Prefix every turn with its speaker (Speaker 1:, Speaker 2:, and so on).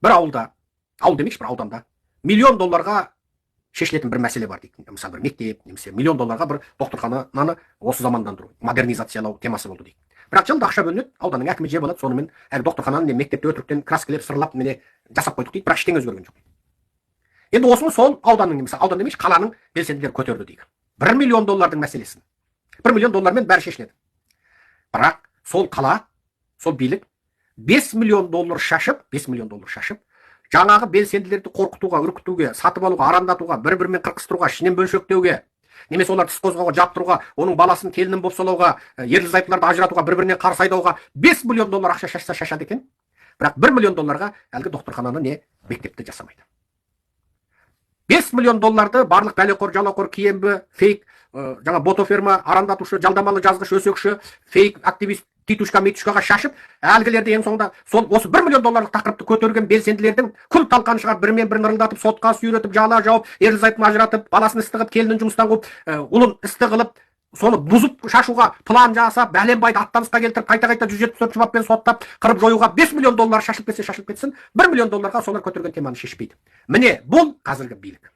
Speaker 1: бір ауылда, ауыл демекші, бір ауданда миллион долларға шешілетін бір мәселе бар дейді. Мысалы, бір мектеп, немесе миллион долларға бір докторхананы осы замандандыру, модернизациялау темасы болды дейді. Бірақ жылда ақша бөлінеді, ауданның әкімі жеп алады, сонымен әлгі докторхананы не мектепте өтіріктен краскілеп сырлап міне жасап қойдық дейді, бірақ ештеңе өзгерген жоқ. Енді осыны сол ауданның, мысалы аудан демекші, қаланың белсенділері көтерді дейді. 1 миллион доллардың мәселесін 1 миллион доллармен бәрі шешіледі. Бірақ сол қала, сол билік 5 миллион доллар шашып, жаңағы белсенділерді қорқытуға, үркітуге, сатып алуға, арандатуға, бір-бірімен қырқыстыруға, ішінен бөлшектеуге, немесе оларды тіс қозғауға, жаптыруға, оның баласын келінін бопсалауға, ерлі-зайыптыларды ажыратуға, бір-бірінен қарсы айдауға 5 миллион доллар ақша шашса шашады екен. Бірақ 1 миллион долларға әлгі докторхананы не мектепті жасамайды. 5 миллион долларды барлық бәлеқор, жалақор, киембі, фейк, жаңа ботоферма, арандатушы, жалдамалы жазғыш, өсекші, фейк активист, титушка, метушкаға шашып, әлгілерді ең соңында сол осы 1 миллион долларлық тақырыпты көтерген белсенділердің күл талқан шығарып, бірімен бірін ырылдатып, сотқа сүйретіп, жала жауып, ерлі-зайыптыны ажыратып, баласын істі қылып, келінін жұмыстан қуып, ұлын істі қылып, соны бұзып шашуға план жасап, бәленбайды аттанысқа келтіріп, қайта-қайта 174 баппен соттап, қырып жоюға 5 миллион доллар шашылып кетсе шашылып кетсін, 1 миллион долларға солар көтерген теманы шешпейді. Міне бұл қазіргі билік.